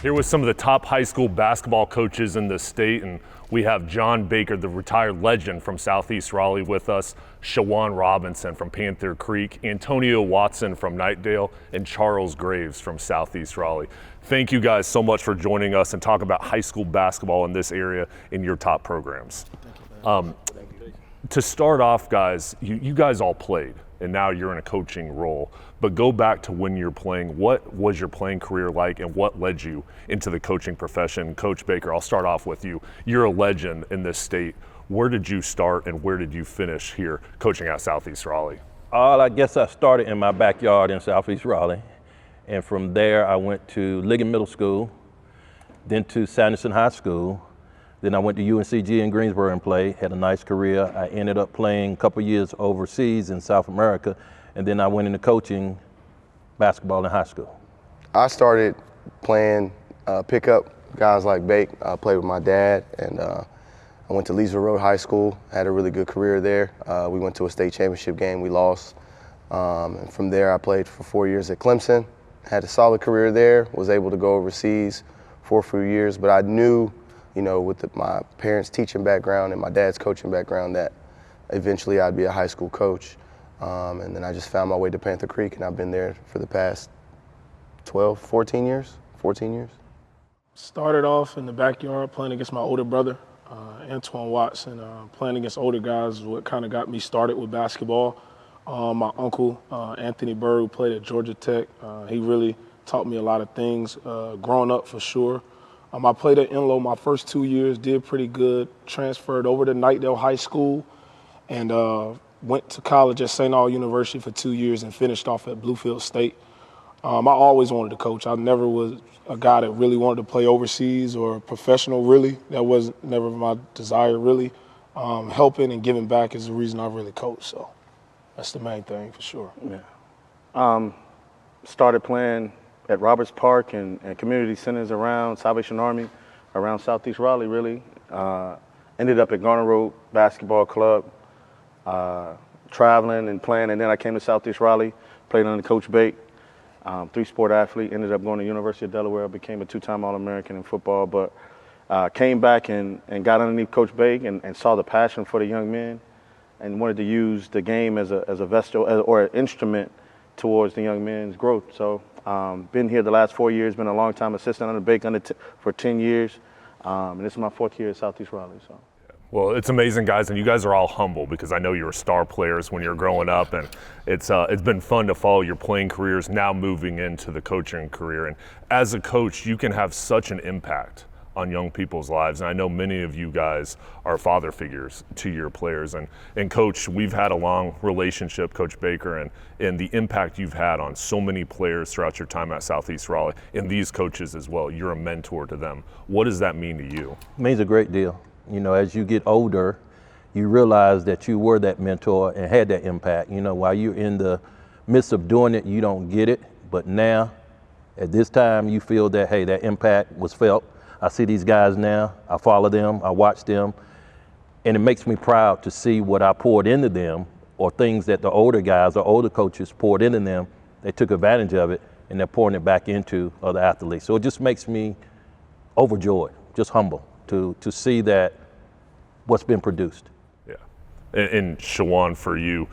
Here with some of the top high school basketball coaches in the state, and we have John Baker, the retired legend from Southeast Raleigh with us, Shawan Robinson from Panther Creek, Antonio Watson from Knightdale, and Charles Graves from Southeast Raleigh. Thank you guys so much for joining us and talk about high school basketball in this area in your top programs. To start off, guys, you guys all played, and now you're in a coaching role. But go back to when you're playing. What was your playing career like, and what led you into the coaching profession? Coach Baker, I'll start off with you. You're a legend in this state. Where did you start, and where did you finish here coaching at Southeast Raleigh? I guess I started in my backyard in Southeast Raleigh. And from there, I went to Ligon Middle School, then to Sanderson High School. Then I went to UNCG in Greensboro and played, had a nice career. I ended up playing a couple years overseas in South America, and then I went into coaching basketball in high school. I started playing pickup, guys like Bake. I played with my dad, and I went to Leesville Road High School, had a really good career there. We went to a state championship game, we lost. And from there, I played for 4 years at Clemson, had a solid career there, was able to go overseas for a few years, but I knew, you know, with my parents' teaching background and my dad's coaching background, that eventually I'd be a high school coach. And then I just found my way to Panther Creek, and I've been there for the past 14 years. Started off in the backyard playing against my older brother, Antoine Watson. Playing against older guys is what kind of got me started with basketball. My uncle, Anthony Burr, who played at Georgia Tech, he really taught me a lot of things growing up for sure. I played at Enloe my first 2 years, did pretty good, transferred over to Knightdale High School, and went to college at St. Aug University for 2 years and finished off at Bluefield State. I always wanted to coach. I never was a guy that really wanted to play overseas or professional, really. That was never my desire, really. Helping and giving back is the reason I really coach, so that's the main thing for sure. Yeah. Started playing at Roberts Park and community centers around Salvation Army, around Southeast Raleigh, really. Ended up at Garner Road Basketball Club, traveling and playing, and then I came to Southeast Raleigh, played under Coach Bate, three-sport athlete, ended up going to University of Delaware, became a two-time All-American in football, but came back and got underneath Coach Bate and saw the passion for the young men and wanted to use the game as a vestal or an instrument towards the young men's growth. So been here the last 4 years, been a long-time assistant under Bake for 10 years, and this is my 4th year at Southeast Raleigh. So. Well, it's amazing, guys, and you guys are all humble because I know you were star players when you were growing up, and it's been fun to follow your playing careers now moving into the coaching career. And as a coach, you can have such an impact on young people's lives, and I know many of you guys are father figures to your players. And Coach, we've had a long relationship, Coach Baker, and the impact you've had on so many players throughout your time at Southeast Raleigh, and these coaches as well. You're a mentor to them. What does that mean to you? It means a great deal. You know, as you get older, you realize that you were that mentor and had that impact. You know, while you're in the midst of doing it, you don't get it. But now, at this time, you feel that, hey, that impact was felt. I see these guys now, I follow them, I watch them, and it makes me proud to see what I poured into them or things that the older guys or older coaches poured into them. They took advantage of it, and they're pouring it back into other athletes. So it just makes me overjoyed, just humble to see that what's been produced. Yeah. And Shawan, for you,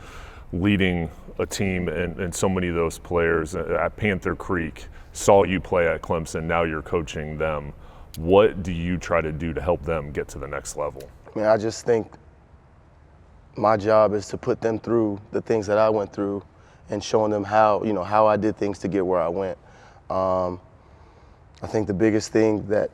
leading a team and so many of those players at Panther Creek, saw you play at Clemson, now you're coaching them. What do you try to do to help them get to the next level? I mean, I just think my job is to put them through the things that I went through and showing them how I did things to get where I went. I think the biggest thing that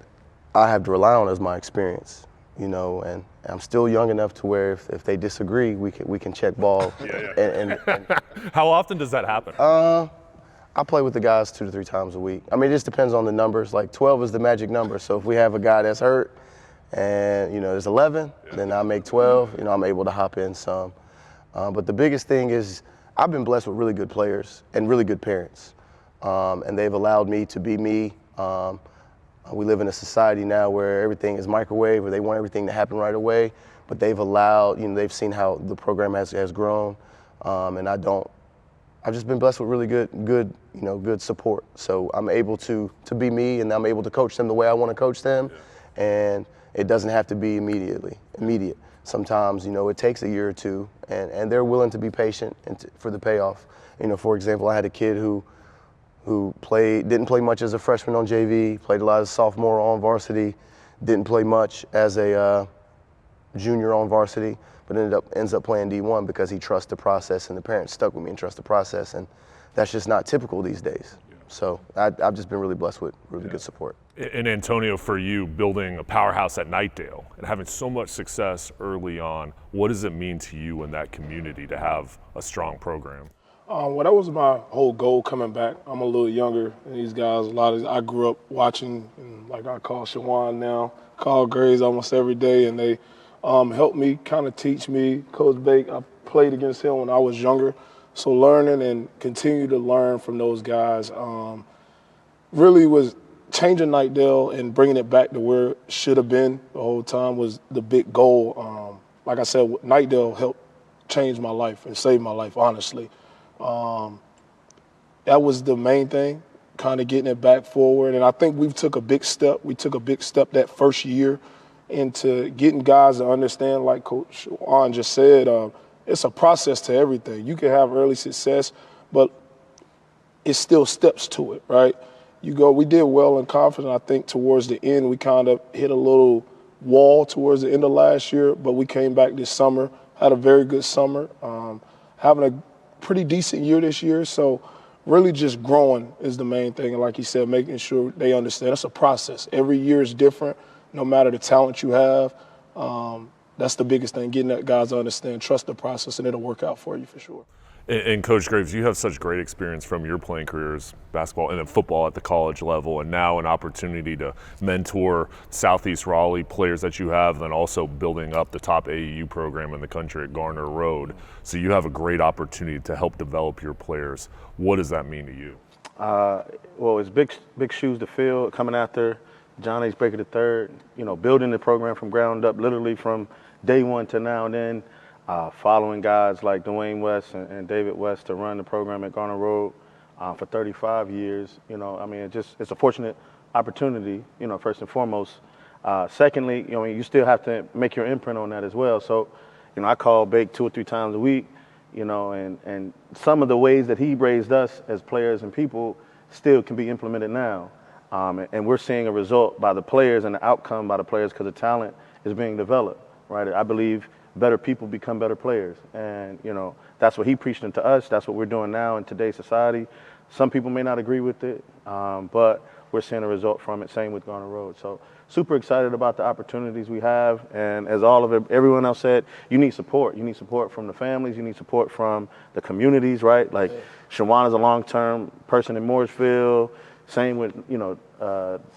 I have to rely on is my experience, and I'm still young enough to where if they disagree, we can check ball. Yeah. And how often does that happen? I play with the guys 2 to 3 times a week. I mean, it just depends on the numbers. Like 12 is the magic number. So if we have a guy that's hurt and, there's 11, then I make 12. I'm able to hop in some. But the biggest thing is I've been blessed with really good players and really good parents. And they've allowed me to be me. We live in a society now where everything is microwave, where they want everything to happen right away. But they've allowed, they've seen how the program has grown. And I I've just been blessed with really good support. So I'm able to be me, and I'm able to coach them the way I want to coach them, and it doesn't have to be immediate. Sometimes, it takes a year or two, and they're willing to be patient for the payoff. For example, I had a kid who didn't play much as a freshman on JV, played a lot as a sophomore on varsity, didn't play much as a junior on varsity, but ends up playing D1 because he trusts the process, and the parents stuck with me and trust the process, and that's just not typical these days. So I've just been really blessed with really good support. And Antonio, for you, building a powerhouse at Knightdale and having so much success early on, what does it mean to you in that community to have a strong program? Well, that was my whole goal coming back. I'm a little younger than these guys. I grew up watching, and like I call Shawan now, call grades almost every day, and they helped me, kind of teach me. Coach Bake, I played against him when I was younger. So learning and continue to learn from those guys really was changing Knightdale and bringing it back to where it should have been the whole time was the big goal. Like I said, Knightdale helped change my life and save my life, honestly. That was the main thing, kind of getting it back forward. And I think we took a big step. We took a big step that first year into getting guys to understand, like Coach Shawan just said, it's a process to everything. You can have early success, but it's still steps to it, right? We did well in conference, and I think towards the end we kind of hit a little wall towards the end of last year, but we came back this summer, had a very good summer, having a pretty decent year this year. So really just growing is the main thing. And like you said, making sure they understand it's a process. Every year is different, no matter the talent you have. That's the biggest thing, getting that guys to understand, trust the process, and it'll work out for you for sure. And Coach Graves, you have such great experience from your playing careers, basketball and then football at the college level, and now an opportunity to mentor Southeast Raleigh players that you have, then also building up the top AAU program in the country at Garner Road. So you have a great opportunity to help develop your players. What does that mean to you? Well, it's big shoes to fill coming after John H. Baker III, building the program from ground up, literally from day one to now and then. Following guys like Dwayne West and David West to run the program at Garner Road for 35 years. It's a fortunate opportunity, first and foremost. Secondly, you still have to make your imprint on that as well. So, I call Bake 2 or 3 times a week, and some of the ways that he raised us as players and people still can be implemented now. And we're seeing a result by the players and the outcome by the players because the talent is being developed, right? I believe better people become better players. And, that's what he preached into us. That's what we're doing now in today's society. Some people may not agree with it, but we're seeing a result from it. Same with Garner Road. So super excited about the opportunities we have. And as everyone else said, you need support. You need support from the families. You need support from the communities, right? Like Shawan is a long-term person in Mooresville. Same with,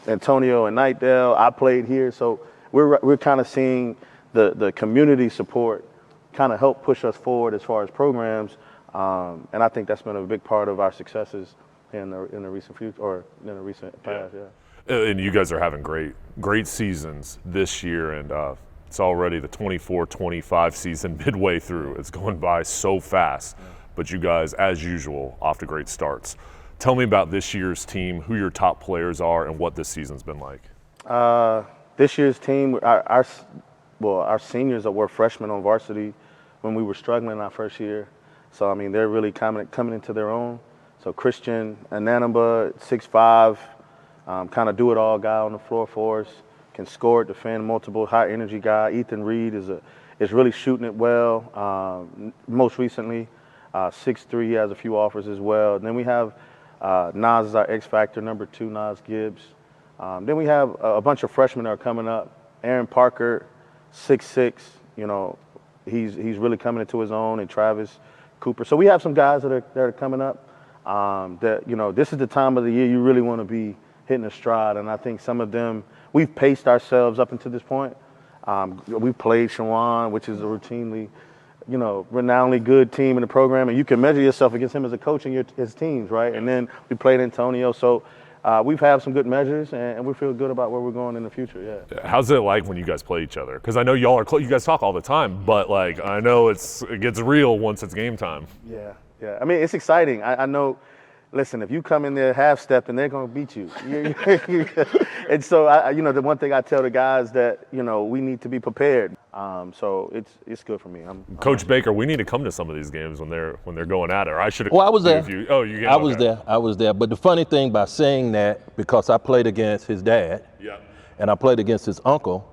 Antonio and Knightdale. I played here. So we're kind of seeing the community support kind of help push us forward as far as programs, and I think that's been a big part of our successes in the recent future or in the recent past. Yeah. And you guys are having great seasons this year, and it's already the 24-25 season midway through. It's going by so fast, but you guys, as usual, off to great starts. Tell me about this year's team, who your top players are, and what this season's been like. This year's team, our seniors were freshmen on varsity when we were struggling our first year. So, they're really coming into their own. So Christian Ananaba, 6'5", kind of do-it-all guy on the floor for us, can score, defend, multiple high-energy guy. Ethan Reed is really shooting it well. Most recently, 6'3", he has a few offers as well. And then we have Nas is our X-Factor, number 2, Nas Gibbs. Then we have a bunch of freshmen that are coming up. Aaron Parker, 6'6", he's really coming into his own, and Travis Cooper. So we have some guys that are coming up this is the time of the year you really want to be hitting a stride, and I think some of them, we've paced ourselves up until this point. We've played Shawan, which is a routinely, renownedly good team in the program, and you can measure yourself against him as a coach and his teams, right? And then we played Antonio, so we've had some good measures, and we feel good about where we're going in the future. Yeah. How's it like when you guys play each other? Because I know you guys talk all the time, but I know it gets real once it's game time. Yeah. Yeah, I mean, it's exciting. I know, listen, if you come in there half-stepping, they're going to beat you. And so, the one thing I tell the guys that, we need to be prepared. So it's good for me. Coach Baker, we need to come to some of these games when they're going at it. Or I should have. Well, I was there. You came, I was there. But the funny thing by saying that, because I played against his dad, and I played against his uncle,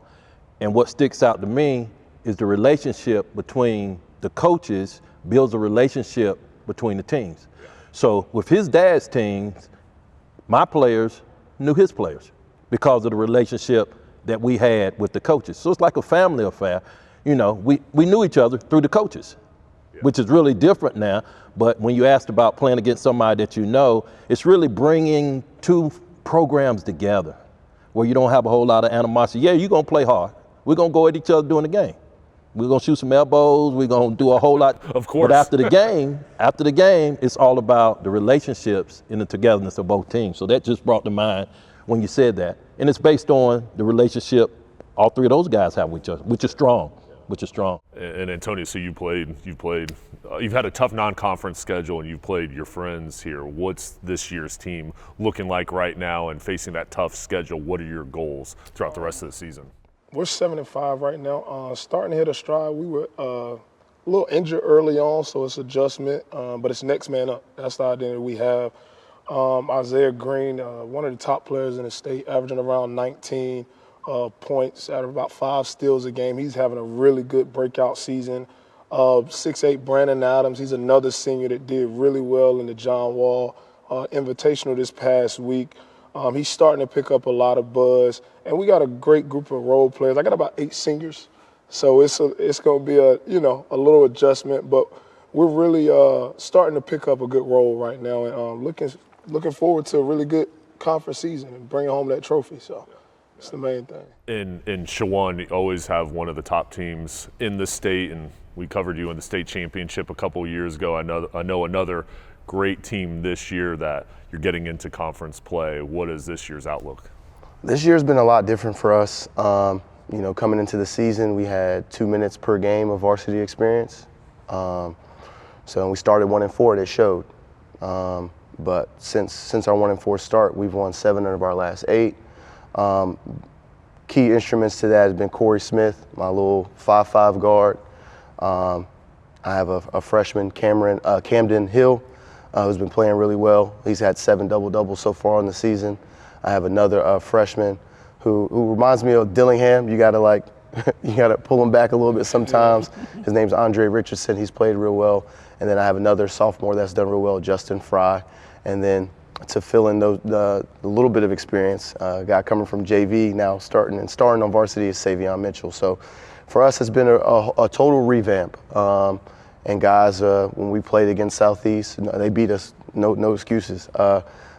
and what sticks out to me is the relationship between the coaches builds a relationship between the teams. So with his dad's teams, my players knew his players because of the relationship that we had with the coaches. So it's like a family affair. We knew each other through the coaches, which is really different now. But when you asked about playing against somebody that you know, it's really bringing two programs together where you don't have a whole lot of animosity. Yeah, you're going to play hard. We're going to go at each other during the game. We're going to shoot some elbows. We're going to do a whole lot. Of course. But after the game, it's all about the relationships and the togetherness of both teams. So that just brought to mind when you said that. And it's based on the relationship all three of those guys have with each other, which is strong. And Antonio, so you've had a tough non-conference schedule and you've played your friends here. What's this year's team looking like right now, and facing that tough schedule, what are your goals throughout the rest of the season? We're 7-5 right now. Starting to hit a stride. We were a little injured early on, so it's adjustment, but it's next man up. That's the identity we have. Isaiah Green, one of the top players in the state, averaging around 19 points out of about 5 steals a game. He's having a really good breakout season. 6'8" Brandon Adams, he's another senior that did really well in the John Wall Invitational this past week. He's starting to pick up a lot of buzz, and we got a great group of role players. I got about 8 seniors, so it's going to be a little adjustment, but we're really starting to pick up a good role right now, and looking forward to a really good conference season and bringing home that trophy. So it's the main thing. In Shawan, you always have one of the top teams in the state, and we covered you in the state championship a couple of years ago. I know another great team this year that you're getting into conference play. What is this year's outlook? This year's been a lot different for us. Coming into the season, we had 2 minutes per game of varsity experience. So we started 1-4, it showed. But since our 1-4 start, we've won 7 out of our last 8. Key instruments to that has been Corey Smith, my little 5'5" guard. I have a freshman, Camden Hill, who's been playing really well. He's had 7 double-doubles so far in the season. I have another freshman who reminds me of Dillingham. You gotta pull him back a little bit sometimes. His name's Andre Richardson. He's played real well. And then I have another sophomore that's done real well, Justin Fry. And then to fill in the little bit of experience, a guy coming from JV now starting on varsity is Savion Mitchell. So for us, it's been a total revamp. And guys, when we played against Southeast, they beat us, no excuses.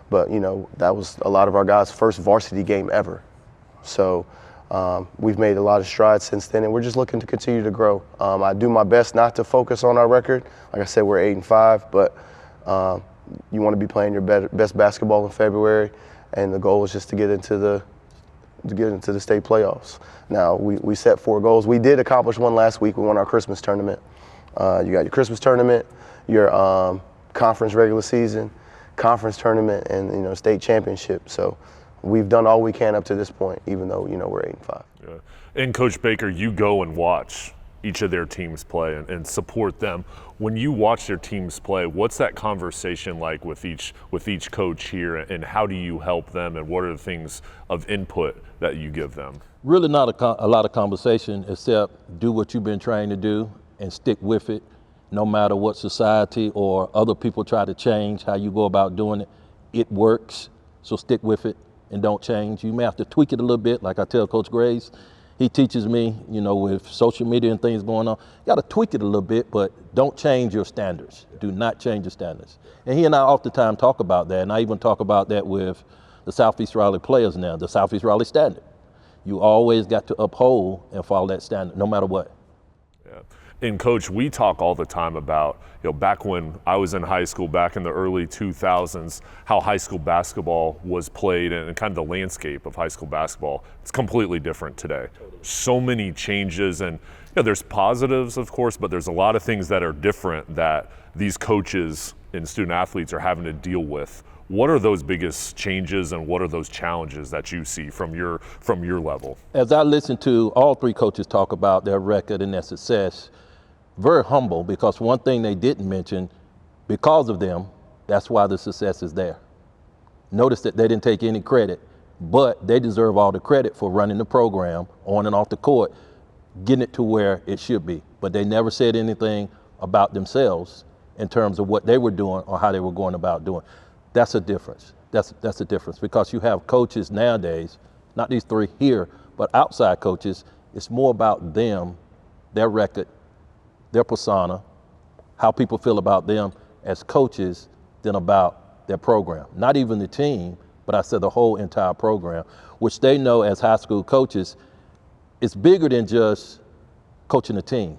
But that was a lot of our guys' first varsity game ever. So we've made a lot of strides since then, and we're just looking to continue to grow. I do my best not to focus on our record. Like I said, we're 8-5, but you want to be playing your best basketball in February, and the goal is just to get into the state playoffs. Now we set 4 goals. We did accomplish one last week. We won our Christmas tournament. You got your Christmas tournament, your conference regular season, conference tournament, and state championship. So we've done all we can up to this point, even though we're 8-5. Yeah. And Coach Baker, you go and watch each of their teams play and support them. When you watch their teams play, what's that conversation like with each coach here, and how do you help them, and what are the things of input that you give them? Really not a lot of conversation, except do what you've been trained to do and stick with it, no matter what society or other people try to change how you go about doing it. It works, so stick with it and don't change. You may have to tweak it a little bit, like I tell Coach Graves. He teaches me, with social media and things going on, you got to tweak it a little bit, but don't change your standards. Do not change your standards. And he and I oftentimes talk about that, and I even talk about that with the Southeast Raleigh players now, the Southeast Raleigh standard. You always got to uphold and follow that standard, no matter what. Yeah. And Coach, we talk all the time about, back when I was in high school, back in the early 2000s, how high school basketball was played and kind of the landscape of high school basketball. It's completely different today. Totally. So many changes, and there's positives, of course, but there's a lot of things that are different that these coaches and student athletes are having to deal with. What are those biggest changes and what are those challenges that you see from your level? As I listen to all three coaches talk about their record and their success, very humble, because one thing they didn't mention, because of them, that's why the success is there. Notice that they didn't take any credit, but they deserve all the credit for running the program on and off the court, getting it to where it should be. But they never said anything about themselves in terms of what they were doing or how they were going about doing. That's a difference. That's a difference, because you have coaches nowadays, not these three here, but outside coaches, it's more about them, their record, their persona, how people feel about them as coaches than about their program. Not even the team, but I said the whole entire program, which they know as high school coaches, it's bigger than just coaching a team.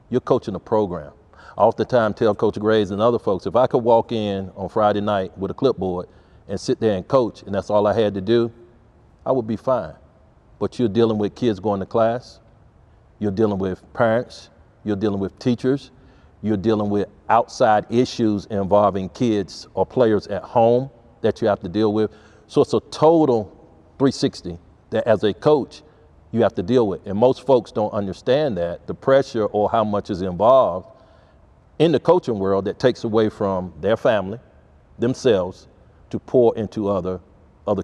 You're coaching a program. I oftentimes tell Coach Graves and other folks, if I could walk in on Friday night with a clipboard and sit there and coach, and that's all I had to do, I would be fine. But you're dealing with kids going to class, you're dealing with parents, you're dealing with teachers, you're dealing with outside issues involving kids or players at home that you have to deal with. So it's a total 360 that as a coach, you have to deal with. And most folks don't understand that, the pressure or how much is involved in the coaching world that takes away from their family, themselves, to pour into other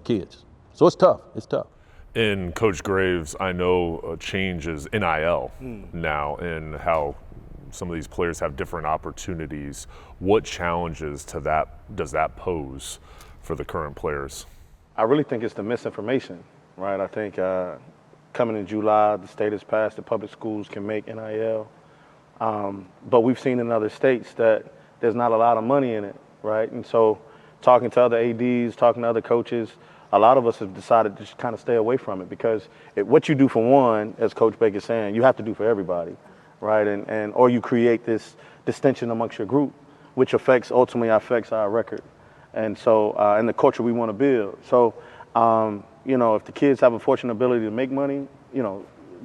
kids. So it's tough, it's tough. And Coach Graves, I know change is NIL now, and how some of these players have different opportunities. What challenges does that pose for the current players? I really think it's the misinformation, right? I think coming in July, the state has passed that public schools can make NIL. But we've seen in other states that there's not a lot of money in it, right? And so talking to other ADs, talking to other coaches, a lot of us have decided to just kind of stay away from it, because what you do for one, as Coach Baker's saying, you have to do for everybody, right? Or you create this distinction amongst your group, which ultimately affects our record. And so, and the culture we want to build. So, if the kids have a fortunate ability to make money,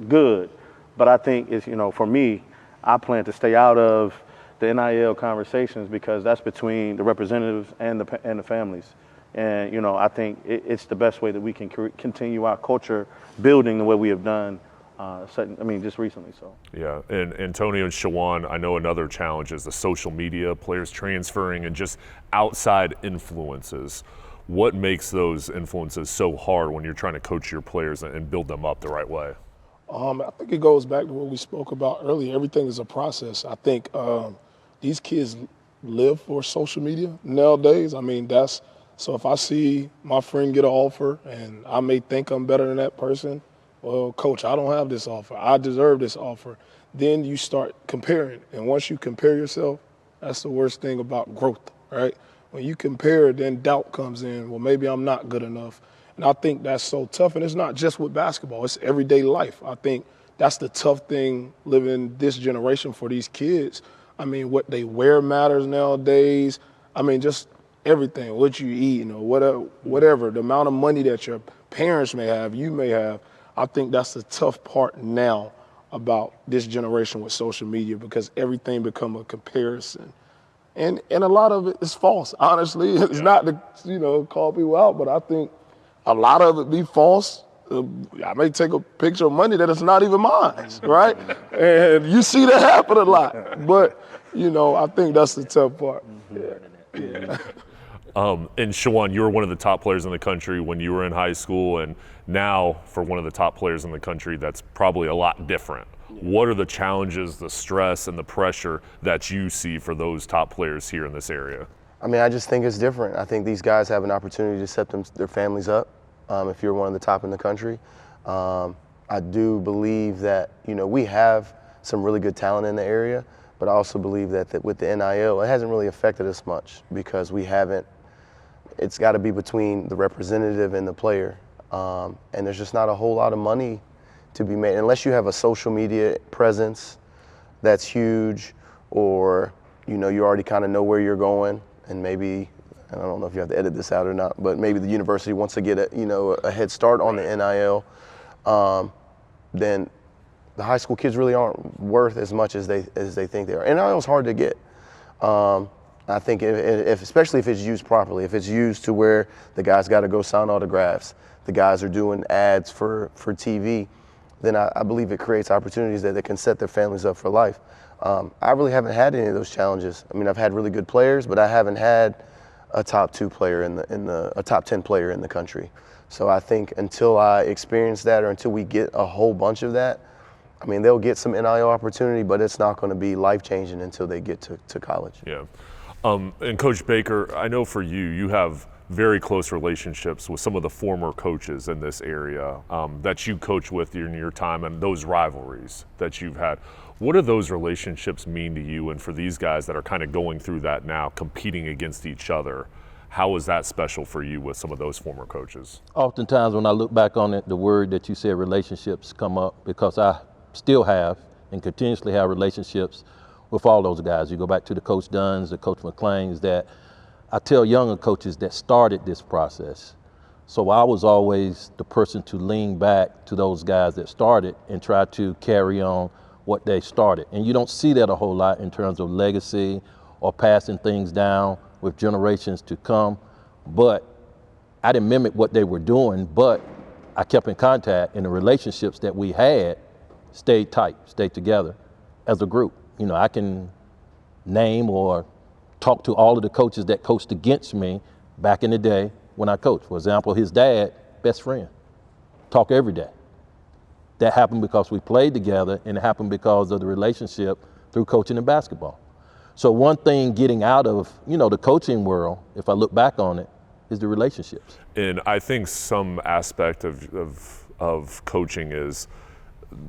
good. But I think for me, I plan to stay out of the NIL conversations, because that's between the representatives and the families. And, I think it's the best way that we can continue our culture building the way we have done, just recently. So. Yeah, and Antonio and Shawan, I know another challenge is the social media, players transferring, and just outside influences. What makes those influences so hard when you're trying to coach your players and build them up the right way? I think it goes back to what we spoke about earlier. Everything is a process. I think these kids live for social media nowadays. So if I see my friend get an offer and I may think I'm better than that person, well, coach, I don't have this offer. I deserve this offer. Then you start comparing. And once you compare yourself, that's the worst thing about growth, right? When you compare, then doubt comes in. Well, maybe I'm not good enough. And I think that's so tough. And it's not just with basketball. It's everyday life. I think that's the tough thing living this generation for these kids. What they wear matters nowadays. Just everything, what you eat, whatever, the amount of money that your parents may have, you may have. I think that's the tough part now about this generation with social media, because everything become a comparison. And a lot of it is false, honestly. It's not to, call people out, but I think a lot of it be false. I may take a picture of money that is not even mine, right? And you see that happen a lot. But, I think that's the tough part. Yeah. And Shawan, you were one of the top players in the country when you were in high school, and now for one of the top players in the country, that's probably a lot different. What are the challenges, the stress, and the pressure that you see for those top players here in this area? I just think it's different. I think these guys have an opportunity to set their families up if you're one of the top in the country. I do believe that, we have some really good talent in the area, but I also believe that with the NIL, it hasn't really affected us much, because it's got to be between the representative and the player. And there's just not a whole lot of money to be made unless you have a social media presence, that's huge, or you already kind of know where you're going, and maybe, and I don't know if you have to edit this out or not, but maybe the university wants to get a head start on the NIL, then the high school kids really aren't worth as much as they think they are. NIL is hard to get. I think if especially if it's used properly, if it's used to where the guys got to go sign autographs, the guys are doing ads for TV, then I believe it creates opportunities that they can set their families up for life. I really haven't had any of those challenges. I mean, I've had really good players, but I haven't had a top 2 player a top 10 player in the country. So I think until I experience that, or until we get a whole bunch of that, I mean, they'll get some NIL opportunity, but it's not going to be life-changing until they get to college. Yeah. And Coach Baker, I know for you, you have very close relationships with some of the former coaches in this area that you coach with in your time, and those rivalries that you've had. What do those relationships mean to you, and for these guys that are kind of going through that now, competing against each other? How is that special for you with some of those former coaches? Oftentimes when I look back on it, the word that you said, relationships, come up, because I still have and continuously have relationships with all those guys. You go back to the Coach Dunns, the Coach McClains, that I tell younger coaches that started this process. So I was always the person to lean back to those guys that started and try to carry on what they started. And you don't see that a whole lot in terms of legacy or passing things down with generations to come. But I didn't mimic what they were doing, but I kept in contact, and the relationships that we had stayed tight, stayed together as a group. I can name or talk to all of the coaches that coached against me back in the day when I coached. For example, his dad, best friend, talk every day. That happened because we played together, and it happened because of the relationship through coaching and basketball. So one thing getting out of, the coaching world, if I look back on it, is the relationships. And I think some aspect of coaching is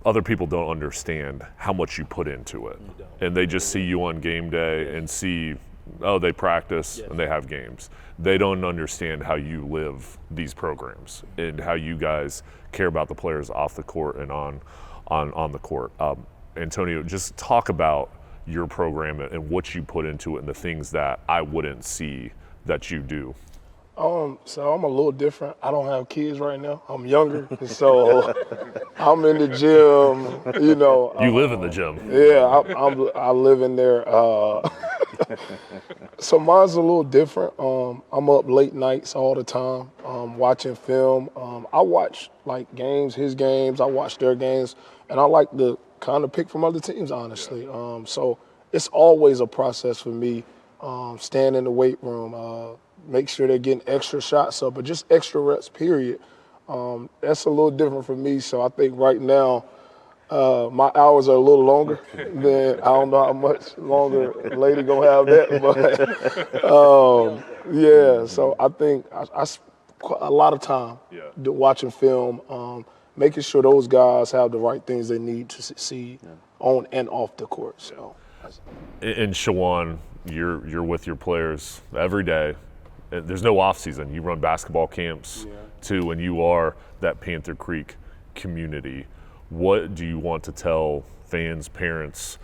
other people don't understand how much you put into it. And they just see you on game day and see, oh, they practice and they have games. They don't understand how you live these programs and how you guys care about the players off the court and on the court. Antonio, just talk about your program and what you put into it and the things that I wouldn't see that you do. So I'm a little different. I don't have kids right now. I'm younger, so I'm in the gym. You live in the gym. Yeah, I live in there. So mine's a little different. I'm up late nights all the time, watching film. I watch games, his games. I watch their games, and I like to kind of pick from other teams, honestly. So it's always a process for me. Stand in the weight room. Make sure they're getting extra shots up, but just extra reps, period. That's a little different for me. So I think right now my hours are a little longer than, I don't know how much longer lady gonna have that, but yeah. So I think I spend a lot of time watching film, making sure those guys have the right things they need to succeed on and off the court. So. In Shawan, you're with your players every day. There's no off season. You run basketball camps too, and you are that Panther Creek community. What do you want to tell fans, parents,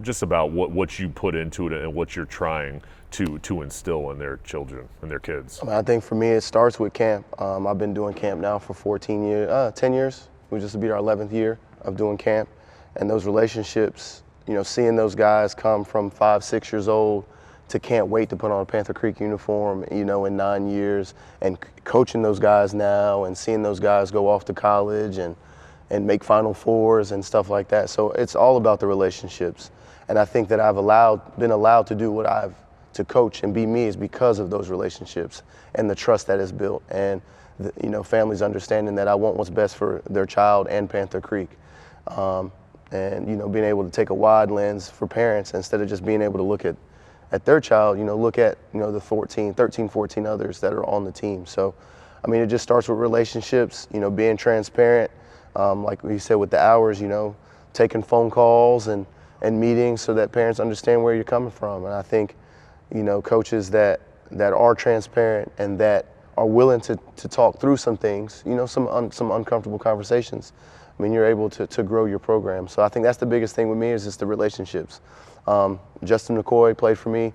just about what you put into it and what you're trying to instill in their children and their kids? I think for me it starts with camp. I've been doing camp now for 10 years. We just be our 11th year of doing camp, and those relationships, seeing those guys come from 5, 6 years old to can't wait to put on a Panther Creek uniform, in 9 years, and coaching those guys now and seeing those guys go off to college and make Final Fours and stuff like that. So it's all about the relationships. And I think that I've been allowed to do to coach and be me is because of those relationships and the trust that is built. And, families understanding that I want what's best for their child and Panther Creek. And, being able to take a wide lens for parents instead of just being able to look at their child, look at, the 13, 14 others that are on the team. So, it just starts with relationships, being transparent, like we said with the hours, taking phone calls and meetings so that parents understand where you're coming from. And I think, coaches that are transparent and that are willing to talk through some things, some uncomfortable conversations, I mean, you're able to grow your program. So I think that's the biggest thing with me is just the relationships. Justin McCoy played for me.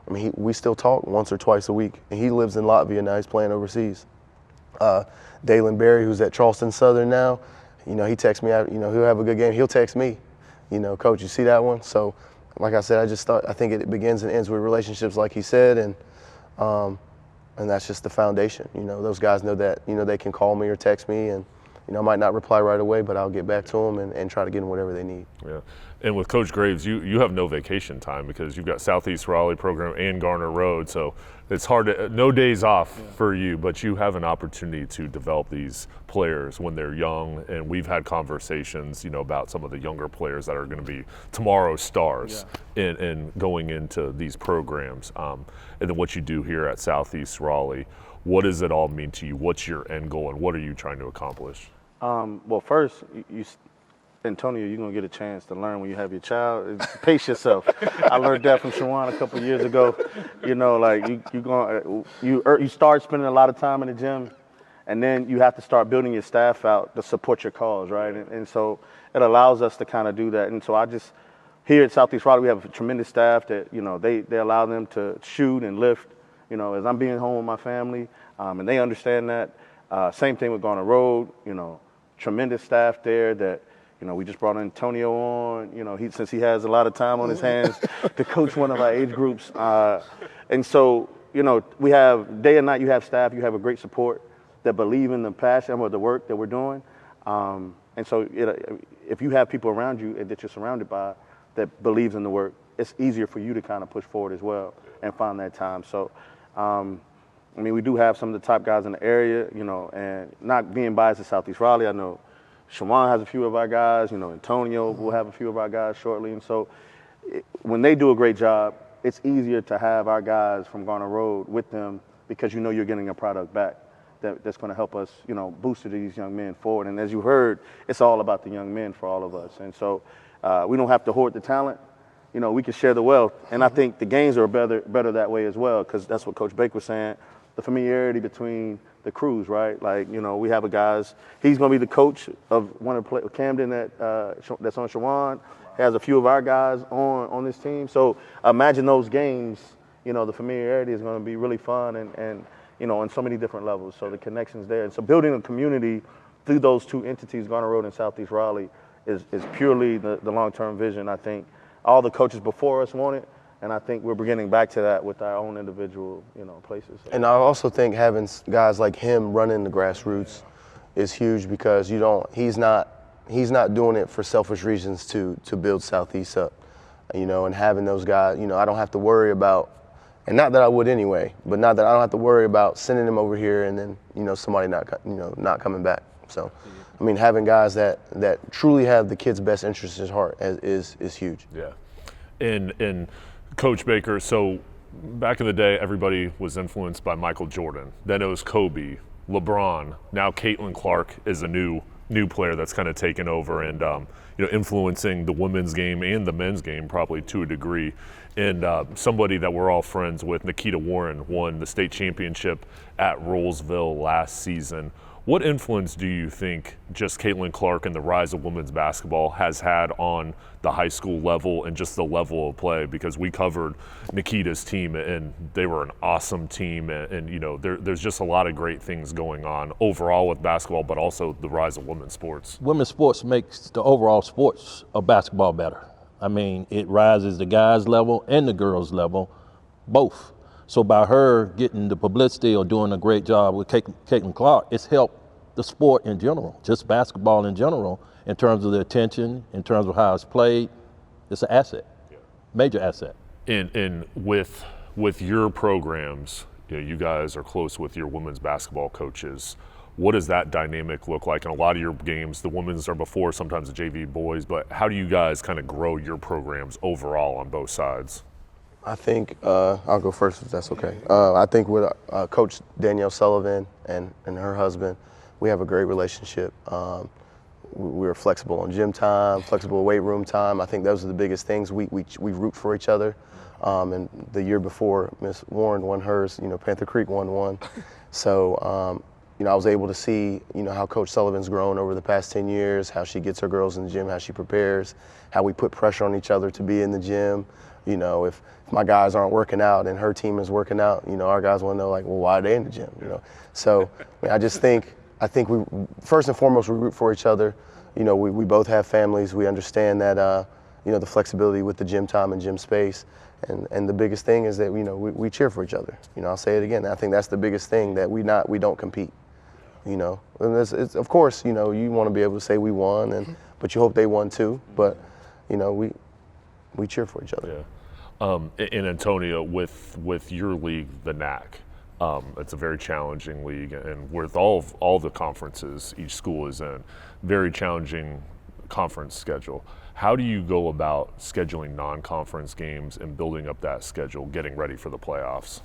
I mean, we still talk once or twice a week. And he lives in Latvia now. He's playing overseas. Dalen Berry, who's at Charleston Southern now, you know, he texts me out, you know, he'll have a good game. He'll text me, you know, Coach, you see that one? So, like I said, I think it begins and ends with relationships, like he said, and that's just the foundation. You know, those guys know that, you know, they can call me or text me, and, you know, I might not reply right away, but I'll get back to them and try to get them whatever they need. Yeah. And with Coach Graves, you have no vacation time because you've got Southeast Raleigh program and Garner Road, so it's hard to, no days off for you, but you have an opportunity to develop these players when they're young, and we've had conversations, you know, about some of the younger players that are going to be tomorrow's stars in going into these programs. And then what you do here at Southeast Raleigh, what does it all mean to you? What's your end goal, and what are you trying to accomplish? Well, first, Antonio, you're going to get a chance to learn when you have your child. Pace yourself. I learned that from Shawan a couple of years ago. You know, like you start spending a lot of time in the gym, and then you have to start building your staff out to support your cause, right? And so it allows us to kind of do that. And so here at Southeast Raleigh, we have a tremendous staff that, you know, they allow them to shoot and lift, you know, as I'm being home with my family, and they understand that. Same thing with Garner Road, you know, tremendous staff there that, you know, we just brought Antonio on, you know, since he has a lot of time on his hands to coach one of our age groups. And so, you know, we have day and night, you have staff, you have a great support that believe in the passion of the work that we're doing. And so if you have people around you that you're surrounded by that believes in the work, it's easier for you to kind of push forward as well and find that time. So, I mean, we do have some of the top guys in the area, you know, and not being biased to Southeast Raleigh, I know Shawan has a few of our guys, you know, Antonio will have a few of our guys shortly. And so when they do a great job, it's easier to have our guys from Garner Road with them because you know you're getting a product back that's going to help us, you know, boost these young men forward. And as you heard, it's all about the young men for all of us. And so we don't have to hoard the talent. You know, we can share the wealth. And I think the games are better that way as well because that's what Coach Baker was saying. The familiarity between the crews, right? Like, you know, we have a guys. He's going to be the coach of one of Camden that's on Shawan. Has a few of our guys on this team. So imagine those games. You know, the familiarity is going to be really fun and you know, on so many different levels. So the connections there. And so building a community through those two entities, Garner Road and Southeast Raleigh, is purely the long-term vision. I think all the coaches before us want it. And I think we're beginning back to that with our own individual, you know, places. And I also think having guys like him running the grassroots is huge because he's not doing it for selfish reasons to build Southeast up, you know, and having those guys, you know, I don't have to worry about, and not that I would anyway, but not that I don't have to worry about sending him over here and then, you know, somebody not coming back. So, I mean, having guys that truly have the kid's best interests at heart is huge. Yeah. And Coach Baker, so back in the day, everybody was influenced by Michael Jordan. Then it was Kobe, LeBron. Now Caitlin Clark is a new player that's kind of taken over and you know, influencing the women's game and the men's game probably to a degree. And somebody that we're all friends with, Nikita Warren, won the state championship at Rollsville last season. What influence do you think just Caitlin Clark and the rise of women's basketball has had on the high school level and just the level of play? Because we covered Nikita's team and they were an awesome team, and you know, there's just a lot of great things going on overall with basketball, but also the rise of women's sports. Women's sports makes the overall sports of basketball better. I mean, it rises the guys' level and the girls' level, both. So by her getting the publicity or doing a great job with Caitlin Clark, it's helped the sport in general, just basketball in general, in terms of the attention, in terms of how it's played. It's an asset, major asset. And with your programs, you know, you guys are close with your women's basketball coaches. What does that dynamic look like? In a lot of your games, the women's are before, sometimes the JV boys, but how do you guys kind of grow your programs overall on both sides? I think I'll go first if that's okay. I think with Coach Danielle Sullivan and her husband, we have a great relationship. We're flexible on gym time, flexible weight room time. I think those are the biggest things. We root for each other. And the year before, Miss Warren won hers. You know, Panther Creek won one. So I was able to see, how Coach Sullivan's grown over the past 10 years, how she gets her girls in the gym, how she prepares, how we put pressure on each other to be in the gym. If my guys aren't working out and her team is working out, our guys want to know, like, well, why are they in the gym? So I think we, first and foremost, we root for each other. We both have families. We understand that, the flexibility with the gym time and gym space. And the biggest thing is that, we cheer for each other. I'll say it again. I think that's the biggest thing, that we don't compete. And it's, of course, you want to be able to say we won, but you hope they won too. But, we cheer for each other. Yeah. And Antonio, with your league, the NAC, it's a very challenging league, and with all the conferences each school is in, very challenging conference schedule. How do you go about scheduling non-conference games and building up that schedule, getting ready for the playoffs?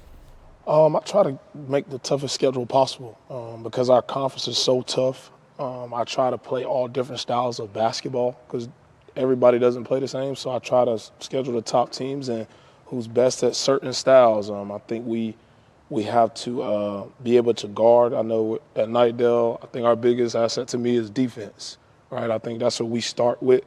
I try to make the toughest schedule possible because our conference is so tough. I try to play all different styles of basketball because everybody doesn't play the same. So I try to schedule the top teams and who's best at certain styles. I think we have to be able to guard. I know at Knightdale, I think our biggest asset to me is defense, right? I think that's what we start with.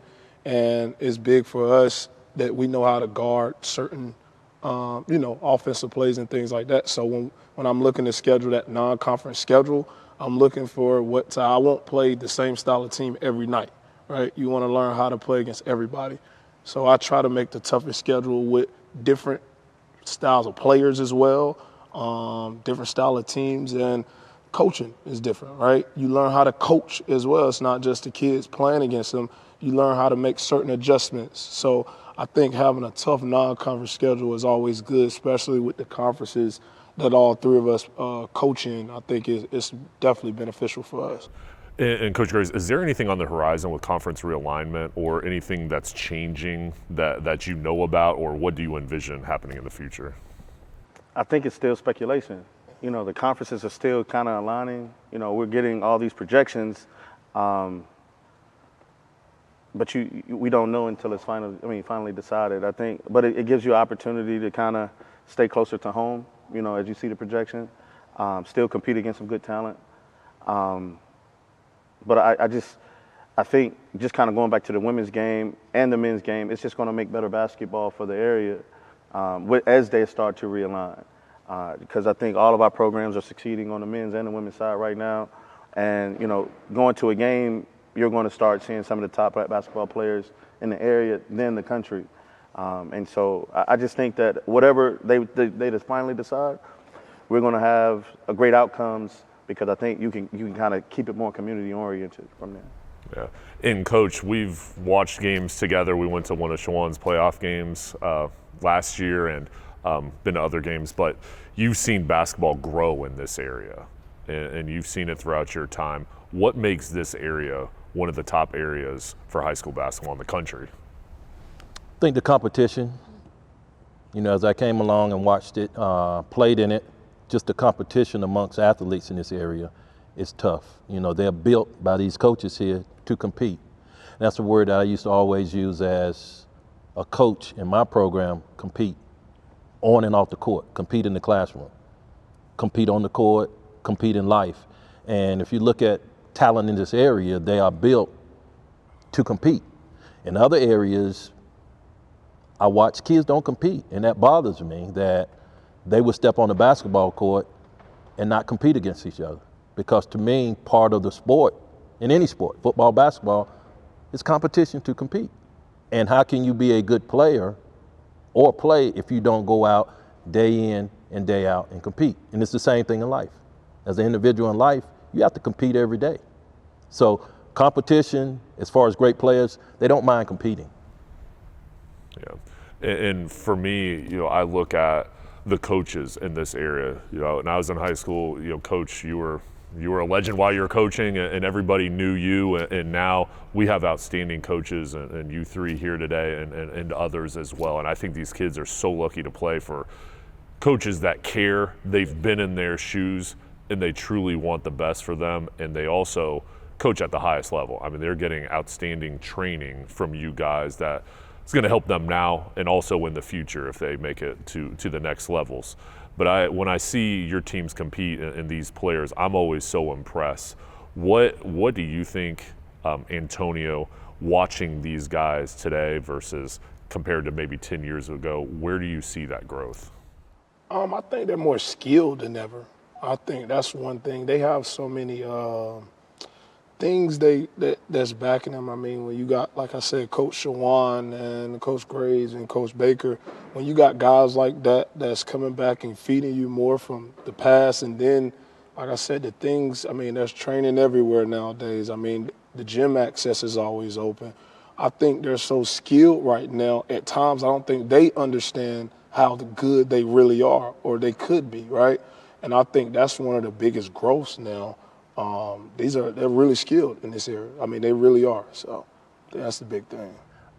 And it's big for us that we know how to guard certain offensive plays and things like that. So when I'm looking to schedule that non-conference schedule, I'm looking for I won't play the same style of team every night, right? You want to learn how to play against everybody. So I try to make the toughest schedule with different styles of players as well, different style of teams, and coaching is different, right? You learn how to coach as well. It's not just the kids playing against them. You learn how to make certain adjustments. So I think having a tough non-conference schedule is always good, especially with the conferences that all three of us coach in. I think it's definitely beneficial for us. And Coach Graves, is there anything on the horizon with conference realignment or anything that's changing that you know about, or what do you envision happening in the future? I think it's still speculation. The conferences are still kind of aligning. We're getting all these projections, but we don't know until it's finally decided. I think, but it gives you an opportunity to kind of stay closer to home. As you see the projection, still compete against some good talent. But I think just kind of going back to the women's game and the men's game, it's just going to make better basketball for the area as they start to realign. Because I think all of our programs are succeeding on the men's and the women's side right now. And, going to a game, you're going to start seeing some of the top basketball players in the area, then the country. And so I just think that whatever they just finally decide, we're going to have a great outcomes, because I think you can kind of keep it more community oriented from there. Yeah. And Coach, we've watched games together. We went to one of Shawan's playoff games last year and been to other games, but you've seen basketball grow in this area, and you've seen it throughout your time. What makes this area one of the top areas for high school basketball in the country? I think the competition, as I came along and watched it, played in it, just the competition amongst athletes in this area is tough. They're built by these coaches here to compete. And that's a word that I used to always use as a coach in my program: compete on and off the court, compete in the classroom, compete on the court, compete in life. And if you look at talent in this area, they are built to compete. In other areas, I watch kids don't compete, and that bothers me, that they would step on the basketball court and not compete against each other. Because to me, part of the sport, in any sport, football, basketball, is competition to compete. And how can you be a good player or play if you don't go out day in and day out and compete? And it's the same thing in life. As an individual in life, you have to compete every day. So competition, as far as great players, they don't mind competing. Yeah. And for me, I look at the coaches in this area. When I was in high school, Coach, you were a legend while you were coaching, and everybody knew you. And now we have outstanding coaches, and you three here today, and others as well. And I think these kids are so lucky to play for coaches that care. They've been in their shoes, and they truly want the best for them. And they also coach at the highest level. I mean, they're getting outstanding training from you guys that it's going to help them now and also in the future if they make it to the next levels. But when I see your teams compete and these players, I'm always so impressed. What do you think, Antonio, watching these guys today versus compared to maybe 10 years ago, where do you see that growth? I think they're more skilled than ever. I think that's one thing. They have so many things that's backing them. I mean, when you got, like I said, Coach Shawan and Coach Graves and Coach Baker, when you got guys like that that's coming back and feeding you more from the past, and then, like I said, the things, I mean, there's training everywhere nowadays. I mean, the gym access is always open. I think they're so skilled right now. At times, I don't think they understand how good they really are, or they could be, right? And I think that's one of the biggest growths now. They're really skilled in this area. I mean, they really are. So that's the big thing.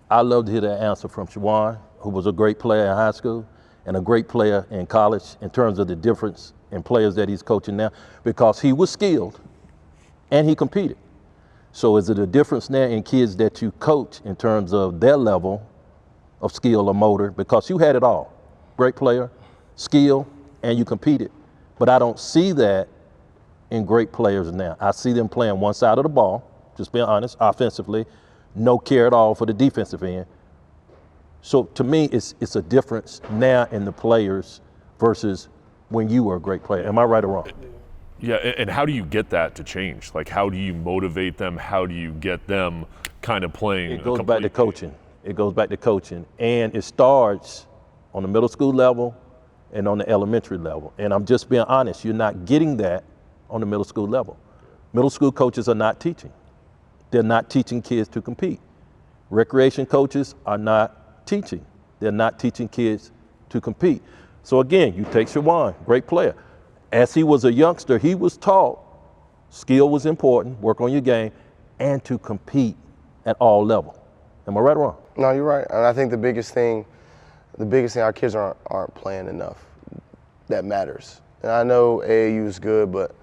I love to hear that answer from Shawan, who was a great player in high school and a great player in college in terms of the difference in players that he's coaching now, because he was skilled and he competed. So is it a difference now in kids that you coach in terms of their level of skill or motor? Because you had it all. Great player, skill, and you competed. But I don't see that in great players now. I see them playing one side of the ball, just being honest, offensively, no care at all for the defensive end. So to me, it's a difference now in the players versus when you were a great player. Am I right or wrong? Yeah, and how do you get that to change? Like, how do you motivate them? How do you get them kind of playing? It goes back to coaching. It goes back to coaching. And it starts on the middle school level and on the elementary level. And I'm just being honest, you're not getting that on the middle school level. Middle school coaches are not teaching. They're not teaching kids to compete. Recreation coaches are not teaching. They're not teaching kids to compete. So again, you take Shawan, great player. As he was a youngster, he was taught skill was important, work on your game, and to compete at all levels. Am I right or wrong? No, you're right. And I think the biggest thing our kids aren't playing enough that matters. And I know AAU is good, but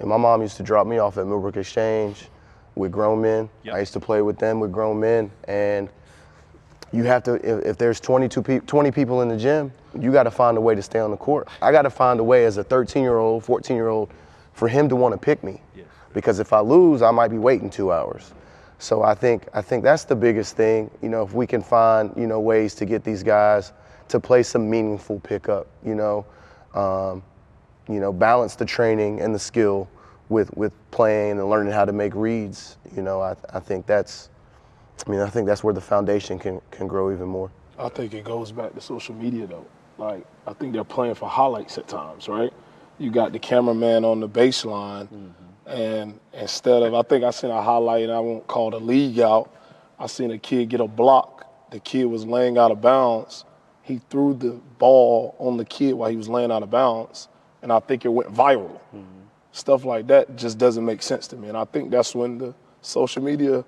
my mom used to drop me off at Millbrook Exchange with grown men. Yep. I used to play with them with grown men, and you have to, if there's 20 people in the gym, you got to find a way to stay on the court. I got to find a way as a 13-year-old, 14-year-old for him to want to pick me. Yes. Because if I lose, I might be waiting 2 hours. So I think that's the biggest thing. You know, if we can find, ways to get these guys to play some meaningful pickup, balance the training and the skill with playing and learning how to make reads. I think that's where the foundation can grow even more. I think it goes back to social media though. Like, I think they're playing for highlights at times, right? You got the cameraman on the baseline, and instead of, I think I seen a highlight, and I won't call the league out, I seen a kid get a block. The kid was laying out of bounds. He threw the ball on the kid while he was laying out of bounds, and I think it went viral. Stuff like that just doesn't make sense to me, and I think that's when the social media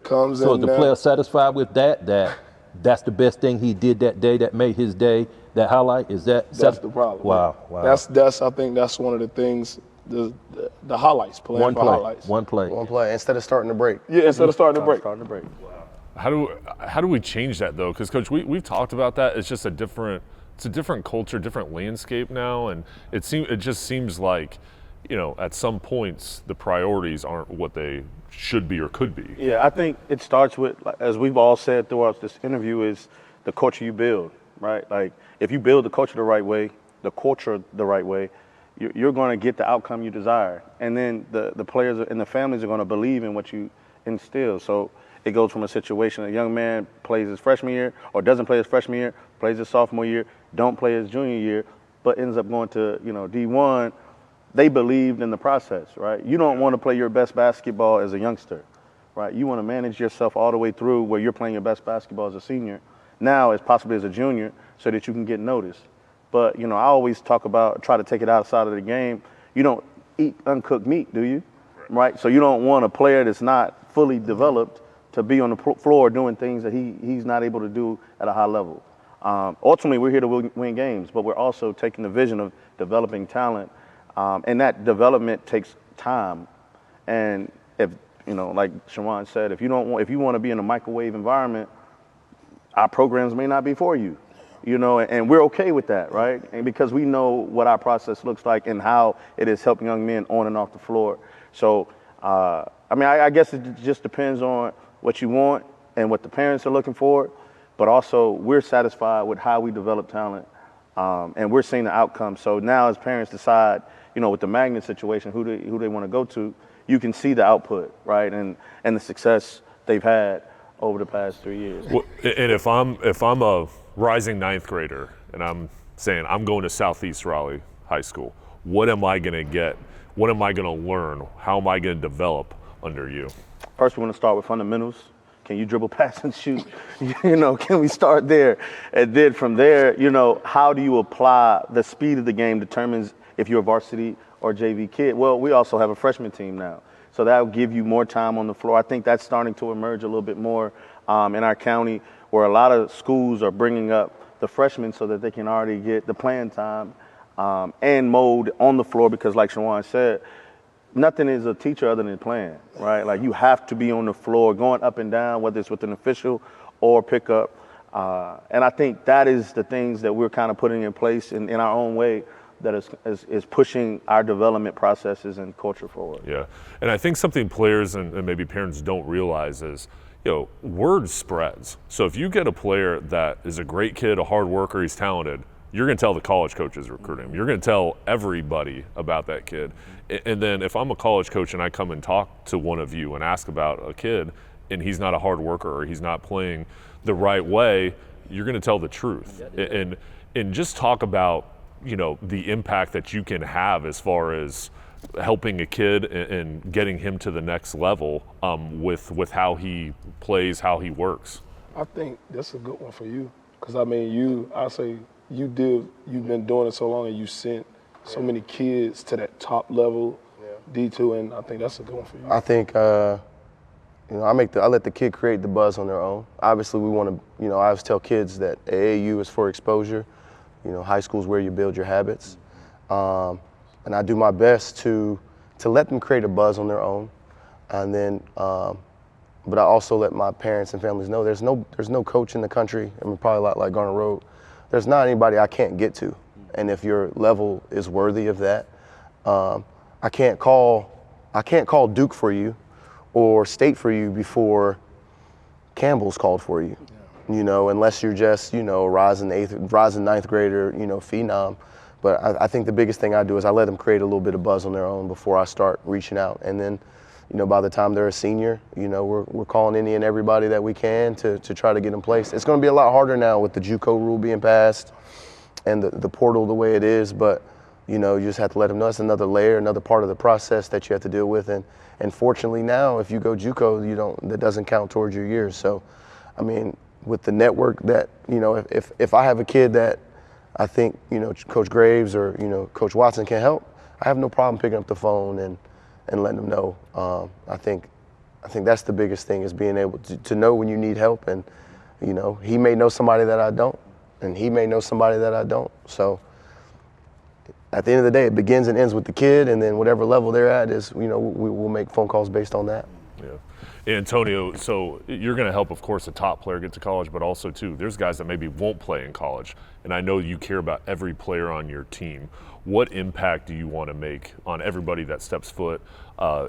comes in. So is the player satisfied with that? That's the best thing he did that day that made his day, that highlight? Is that? That's the problem. Wow. That's I think that's one of the things, the highlights, playing for highlights. One play. Instead of starting to break. Yeah, instead of starting to break. Wow. How do we change that though? Because Coach, we've talked about that. It's just a different culture, different landscape now, and it just seems like, at some points the priorities aren't what they should be or could be. Yeah, I think it starts with, as we've all said throughout this interview, is the culture you build, right? Like, if you build the culture the right way, you're going to get the outcome you desire. And then the players and the families are going to believe in what you instill. So it goes from a situation, a young man plays his freshman year or doesn't play his freshman year, plays his sophomore year, don't play his junior year, but ends up going to, D1. They believed in the process, right? You don't want to play your best basketball as a youngster, right? You want to manage yourself all the way through where you're playing your best basketball as a senior, now as possibly as a junior, so that you can get noticed. But, I always try to take it outside of the game. You don't eat uncooked meat, do you? Right? So you don't want a player that's not fully developed to be on the floor doing things that he's not able to do at a high level. Ultimately, we're here to win games, but we're also taking the vision of developing talent. And that development takes time. And if, like Shawan said, if you want to be in a microwave environment, our programs may not be for you. you know, and we're okay with that, right? And because we know what our process looks like and how it has helped young men on and off the floor. So, I mean, I guess it just depends on what you want and what the parents are looking for, but also we're satisfied with how we develop talent, and we're seeing the outcome. So now as parents decide, you know, with the magnet situation, who they want to go to, you can see the output, right, and the success they've had over the past 3 years. Well, and if I'm a rising ninth grader and I'm saying I'm going to Southeast Raleigh High School, what am I going to get? What am I going to learn? How am I going to develop under you? First, we want to start with fundamentals. Can you dribble, pass, and shoot? You know, can we start there? And then from there, you know, how do you apply the speed of the game determines if you're a varsity or JV kid. Well, we also have a freshman team now. So that will give you more time on the floor. I think that's starting to emerge a little bit more in our county, where a lot of schools are bringing up the freshmen so that they can already get the playing time and mode on the floor, because like Shawan said, nothing is a teacher other than playing, right? Like, you have to be on the floor going up and down, whether it's with an official or pickup. And I think that is the things that we're kind of putting in place in our own way that is pushing our development processes and culture forward. Yeah, and I think something players and maybe parents don't realize is, you know, word spreads. So if you get a player that is a great kid, a hard worker, he's talented, you're going to tell the college coaches recruiting him. You're going to tell everybody about that kid. And then if I'm a college coach and I come and talk to one of you and ask about a kid and he's not a hard worker or he's not playing the right way, you're going to tell the truth. And just talk about, you know, the impact that you can have as far as helping a kid and getting him to the next level with how he plays, how he works. I think that's a good one for you, because I mean, you've been doing it so long and you sent so many kids to that top level, D2, and I think that's a good one for you. I think, you know, I let the kid create the buzz on their own. Obviously, we want to, you know, I always tell kids that AAU is for exposure. You know, high school is where you build your habits. And I do my best to let them create a buzz on their own. And then, but I also let my parents and families know there's no coach in the country, I mean, probably a lot like Garner Road, there's not anybody I can't get to. And if your level is worthy of that, I can't call Duke for you or State for you before Campbell's called for you. You know, unless you're just, you know, rising ninth grader, you know, phenom. But I think the biggest thing I do is I let them create a little bit of buzz on their own before I start reaching out. And then, you know, by the time they're a senior, you know, we're calling any and everybody that we can to try to get them placed. It's going to be a lot harder now with the JUCO rule being passed and the portal the way it is. But, you know, you just have to let them know it's another layer, another part of the process that you have to deal with. And fortunately now, if you go JUCO, that doesn't count towards your years. So, I mean, with the network that, you know, if I have a kid that I think, you know, Coach Graves or, you know, Coach Watson can help, I have no problem picking up the phone and letting them know. I think that's the biggest thing, is being able to know when you need help. And, you know, he may know somebody that I don't, and he may know somebody that I don't. So at the end of the day, it begins and ends with the kid, and then whatever level they're at is, you know, we'll make phone calls based on that. Yeah. Antonio, so you're going to help, of course, a top player get to college, but also, too, there's guys that maybe won't play in college. And I know you care about every player on your team. What impact do you want to make on everybody that steps foot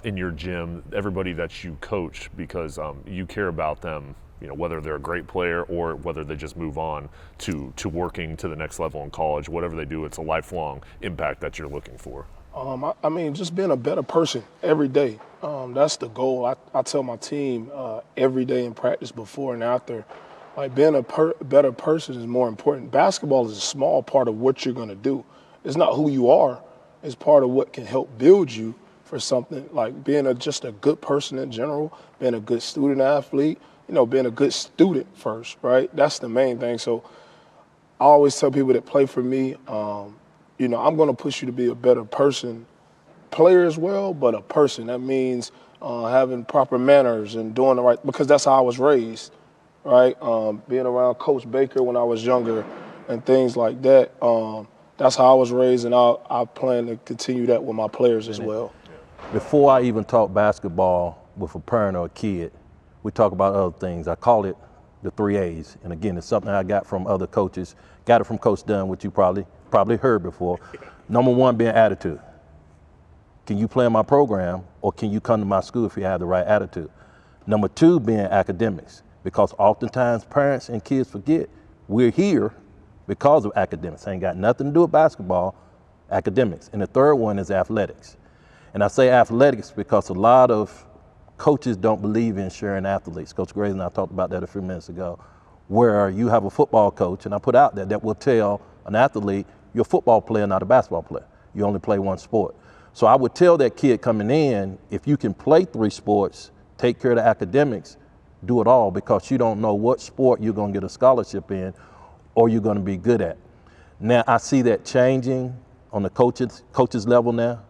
in your gym, everybody that you coach, because you care about them, you know, whether they're a great player or whether they just move on to working to the next level in college? Whatever they do, it's a lifelong impact that you're looking for. I mean, just being a better person every day. That's the goal. I tell my team every day in practice, before and after, like, being a better person is more important. Basketball is a small part of what you're going to do. It's not who you are. It's part of what can help build you for something, like being just a good person in general, being a good student athlete, you know, being a good student first, right? That's the main thing. So I always tell people that play for me, you know, I'm going to push you to be a better person, player as well, but a person. That means having proper manners and doing the right, because that's how I was raised, right? Being around Coach Baker when I was younger and things like that. That's how I was raised, and I plan to continue that with my players as well. Before I even talk basketball with a parent or a kid, we talk about other things. I call it the 3 A's. And again, it's something I got from other coaches. Got it from Coach Dunn, which you probably heard before. Number one being attitude. Can you play in my program, or can you come to my school if you have the right attitude? Number two being academics, because oftentimes parents and kids forget we're here because of academics. Ain't got nothing to do with basketball, academics. And the third one is athletics. And I say athletics because a lot of coaches don't believe in sharing athletes. Coach Graves and I talked about that a few minutes ago, where you have a football coach, and I put out there that will tell an athlete, you're a football player, not a basketball player. You only play one sport. So I would tell that kid coming in, if you can play 3 sports, take care of the academics, do it all, because you don't know what sport you're going to get a scholarship in or you're going to be good at. Now, I see that changing on the coaches level now,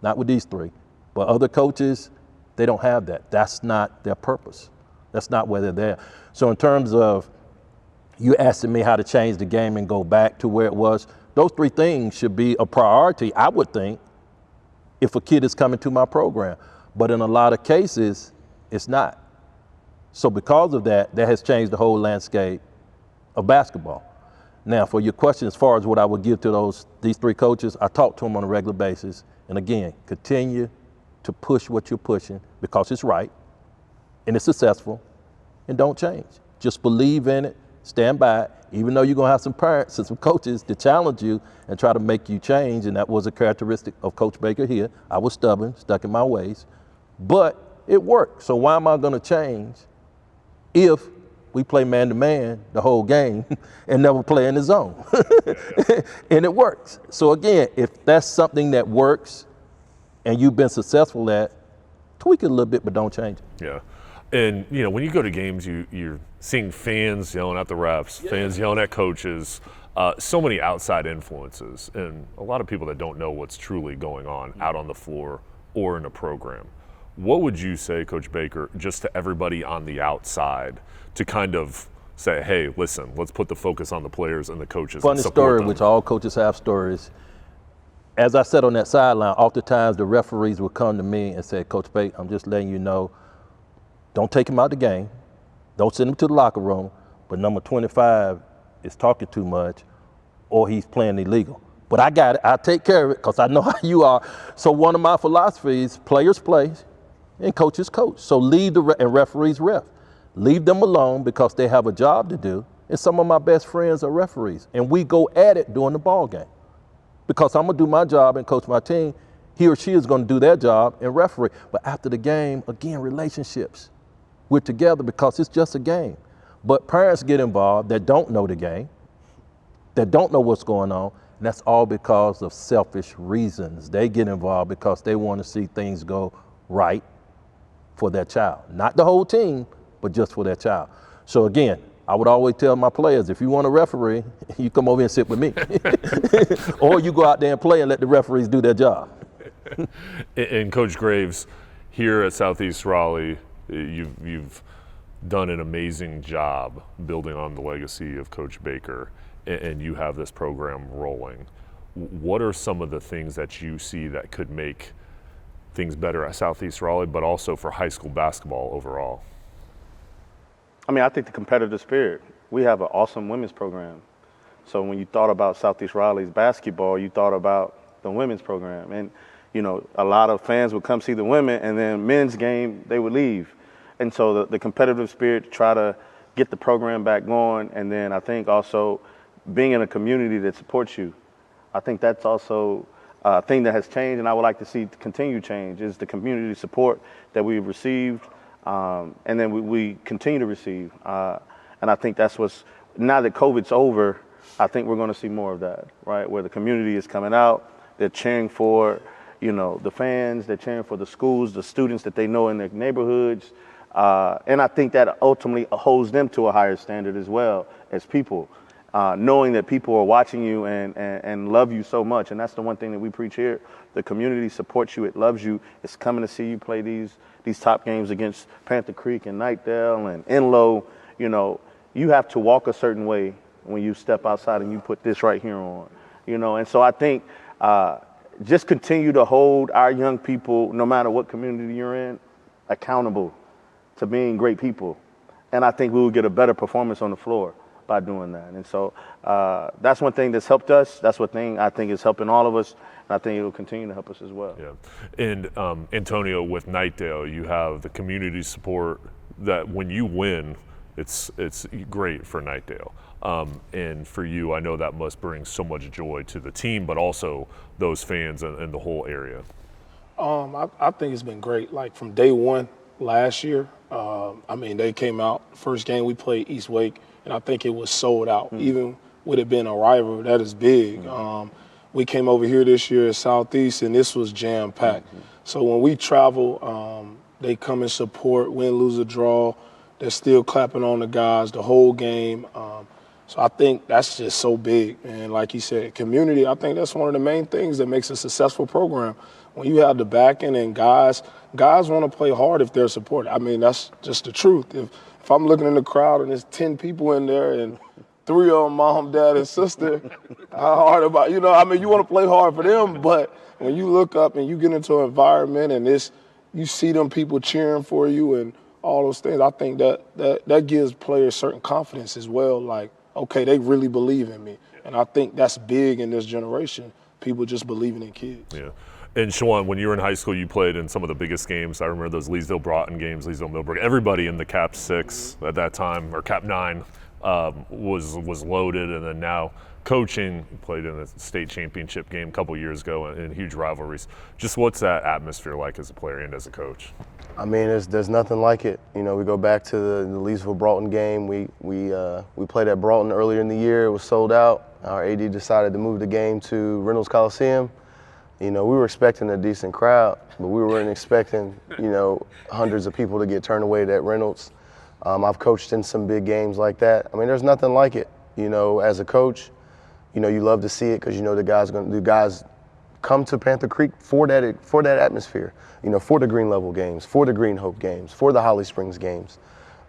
not with these 3, but other coaches, they don't have that. That's not their purpose. That's not where they're there. So in terms of you asking me how to change the game and go back to where it was, those 3 things should be a priority, I would think, if a kid is coming to my program. But in a lot of cases, it's not. So because of that, that has changed the whole landscape of basketball. Now, for your question, as far as what I would give to these 3 coaches, I talk to them on a regular basis. And again, continue to push what you're pushing because it's right and it's successful, and don't change. Just believe in it, stand by it, even though you're going to have some parents and some coaches to challenge you and try to make you change. And that was a characteristic of Coach Baker here. I was stubborn, stuck in my ways, but it worked. So why am I going to change if we play man-to-man the whole game and never play in the zone? And it works. So again, if that's something that works and you've been successful at, tweak it a little bit, but don't change it. Yeah. And, you know, when you go to games, you're seeing fans yelling at the refs, fans yelling at coaches, so many outside influences, and a lot of people that don't know what's truly going on out on the floor or in a program. What would you say, Coach Baker, just to everybody on the outside to kind of say, hey, listen, let's put the focus on the players and the coaches. Funny story, which all coaches have stories. As I said on that sideline, oftentimes the referees would come to me and say, Coach Baker, I'm just letting you know, don't take him out of the game. Don't send him to the locker room. But number 25 is talking too much, or he's playing illegal. But I got it. I'll take care of it because I know how you are. So one of my philosophies, players play and coaches coach. So leave and referees ref. Leave them alone because they have a job to do. And some of my best friends are referees. And we go at it during the ball game. Because I'm going to do my job and coach my team. He or she is going to do their job and referee. But after the game, again, relationships. We're together because it's just a game. But parents get involved that don't know the game, that don't know what's going on, and that's all because of selfish reasons. They get involved because they want to see things go right for their child. Not the whole team, but just for their child. So again, I would always tell my players, if you want a referee, you come over and sit with me. Or you go out there and play and let the referees do their job. And Coach Graves, here at Southeast Raleigh, you've done an amazing job building on the legacy of Coach Baker, and you have this program rolling. What are some of the things that you see that could make things better at Southeast Raleigh, but also for high school basketball overall? I mean, I think the competitive spirit. We have an awesome women's program. So when you thought about Southeast Raleigh's basketball, you thought about the women's program. And, you know, a lot of fans would come see the women, and then men's game, they would leave. And so the competitive spirit to try to get the program back going, and then I think also being in a community that supports you. I think that's also a thing that has changed, and I would like to see continue change, is the community support that we've received, and then we continue to receive. And I think that's what's, now that COVID's over, I think we're going to see more of that, right? Where the community is coming out, they're cheering for, you know, the fans, they're cheering for the schools, the students that they know in their neighborhoods. And I think that ultimately holds them to a higher standard as well as people, knowing that people are watching you and love you so much. And that's the one thing that we preach here. The community supports you. It loves you. It's coming to see you play these top games against Panther Creek and Knightdale and Enlow. You know, you have to walk a certain way when you step outside and you put this right here on, you know. And so I think just continue to hold our young people, no matter what community you're in, accountable to being great people. And I think we will get a better performance on the floor by doing that. And so that's one thing that's helped us. That's one thing I think is helping all of us. And I think it will continue to help us as well. Yeah. And Antonio, with Knightdale, you have the community support that when you win, it's great for Knightdale. And for you, I know that must bring so much joy to the team, but also those fans and the whole area. I think it's been great. Like from day one last year, I mean, they came out, first game we played East Wake, and I think it was sold out. Even with it being a rival, that is big. We came over here this year at Southeast, and this was jam-packed. So when we travel, they come and support, win, lose, or draw. They're still clapping on the guys the whole game. So I think that's just so big. And like you said, community, I think that's one of the main things that makes a successful program. When you have the backing and guys want to play hard if they're supported. I mean, that's just the truth. If I'm looking in the crowd and there's 10 people in there and 3 of them, mom, dad, and sister, how hard about, you want to play hard for them, but when you look up and you get into an environment and you see them people cheering for you and all those things, I think that gives players certain confidence as well. Like, okay, they really believe in me. And I think that's big in this generation, people just believing in kids. Yeah. And Shawan, when you were in high school, you played in some of the biggest games. I remember those Leesville-Broughton games, Leesville-Millburg. Everybody in the Cap 6 at that time, or Cap 9, was loaded. And then now coaching, you played in a state championship game a couple years ago in huge rivalries. Just what's that atmosphere like as a player and as a coach? I mean, there's nothing like it. We go back to the Leesville-Broughton game. We played at Broughton earlier in the year. It was sold out. Our AD decided to move the game to Reynolds Coliseum. We were expecting a decent crowd, but we weren't expecting, hundreds of people to get turned away at Reynolds. I've coached in some big games like that. I mean, there's nothing like it. As a coach, you love to see it because the guys come to Panther Creek for that atmosphere. For the Green Level games, for the Green Hope games, for the Holly Springs games.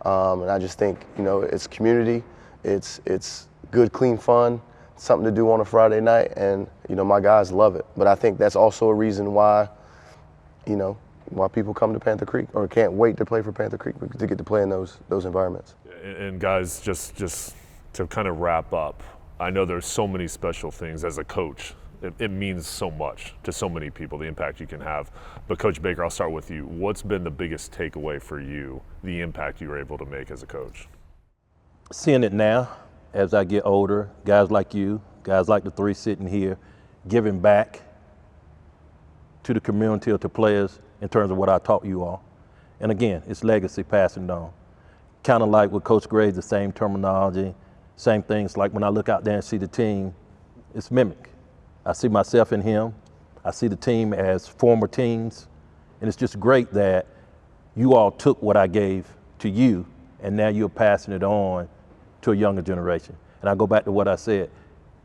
And I just think, it's community, it's good, clean fun, something to do on a Friday night, and, my guys love it. But I think that's also a reason why, why people come to Panther Creek or can't wait to play for Panther Creek to get to play in those environments. And guys, just to kind of wrap up, I know there's so many special things as a coach. It means so much to so many people, the impact you can have. But Coach Baker, I'll start with you. What's been the biggest takeaway for you, the impact you were able to make as a coach? Seeing it now, as I get older, guys like you, guys like the 3 sitting here, giving back to the community or to players in terms of what I taught you all. And again, it's legacy passing on. Kind of like with Coach Graves, the same terminology, same things. Like when I look out there and see the team, it's mimic. I see myself in him. I see the team as former teams. And it's just great that you all took what I gave to you and now you're passing it on to a younger generation. And I go back to what I said.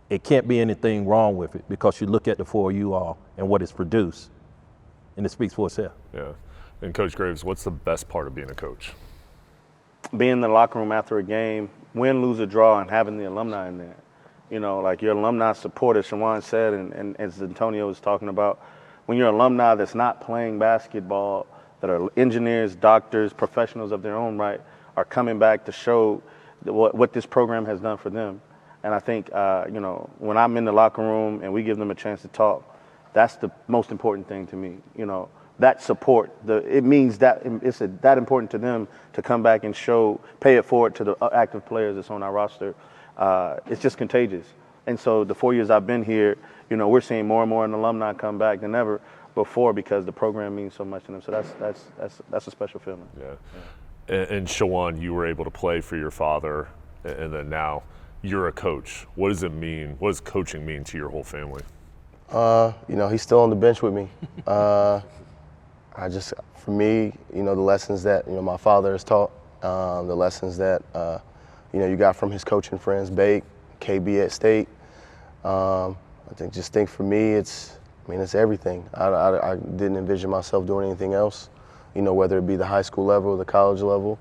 It can't be anything wrong with it because you look at the 4 of you all and what it's produced, and it speaks for itself. Yeah. And Coach Graves, what's the best part of being a coach? Being in the locker room after a game, win, lose, or draw, and having the alumni in there. Like your alumni support, as Shawan said, and as Antonio was talking about, when you're alumni that's not playing basketball, that are engineers, doctors, professionals of their own right, are coming back to show what this program has done for them. And I think, when I'm in the locker room and we give them a chance to talk, that's the most important thing to me. That support, it means that it's that important to them to come back and pay it forward to the active players that's on our roster. It's just contagious. And so the 4 years I've been here, we're seeing more and more an alumni come back than ever before because the program means so much to them. So that's a special feeling. Yeah. And Shawan, you were able to play for your father, and then now you're a coach. What does it mean? What does coaching mean to your whole family? He's still on the bench with me. For me, the lessons that, my father has taught, the lessons that, you got from his coaching friends, Bake, KB at State. I think for me, it's everything. I didn't envision myself doing anything else, whether it be the high school level or the college level.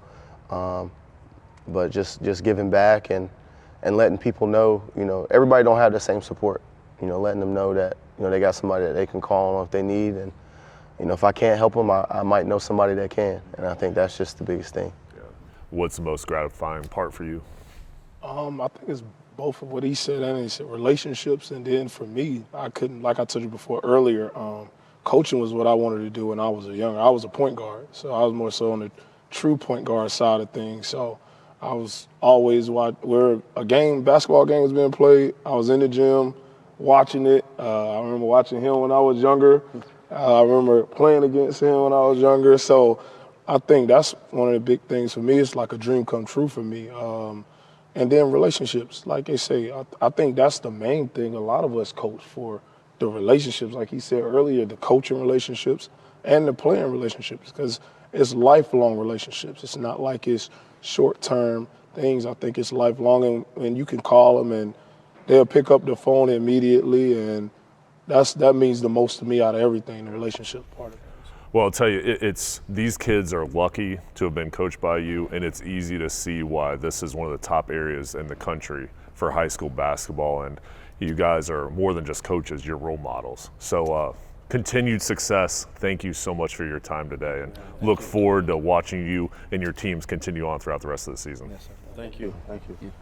But just giving back and letting people know, everybody don't have the same support. Letting them know that, they got somebody that they can call on if they need. And, if I can't help them, I might know somebody that can. And I think that's just the biggest thing. what's the most gratifying part for you? I think it's both of what he said and he said relationships, and then for me, I couldn't, like I told you before earlier, coaching was what I wanted to do when I was younger. I was a point guard, so I was more so on the true point guard side of things. So I was always where a basketball game was being played, I was in the gym watching it. I remember watching him when I was younger. I remember playing against him when I was younger. So I think that's one of the big things for me. It's like a dream come true for me. And then relationships, like they say, I think that's the main thing a lot of us coach for, the relationships, like he said earlier, the coaching relationships and the playing relationships, because it's lifelong relationships. It's not like it's short-term things. I think it's lifelong, and you can call them and they'll pick up the phone immediately, and that means the most to me out of everything, the relationship part of it. Well, I'll tell you, these kids are lucky to have been coached by you, and it's easy to see why this is one of the top areas in the country for high school basketball. And you guys are more than just coaches, you're role models. So continued success. Thank you so much for your time today, and look forward to watching you and your teams continue on throughout the rest of the season. Yes, sir. Thank you. Thank you.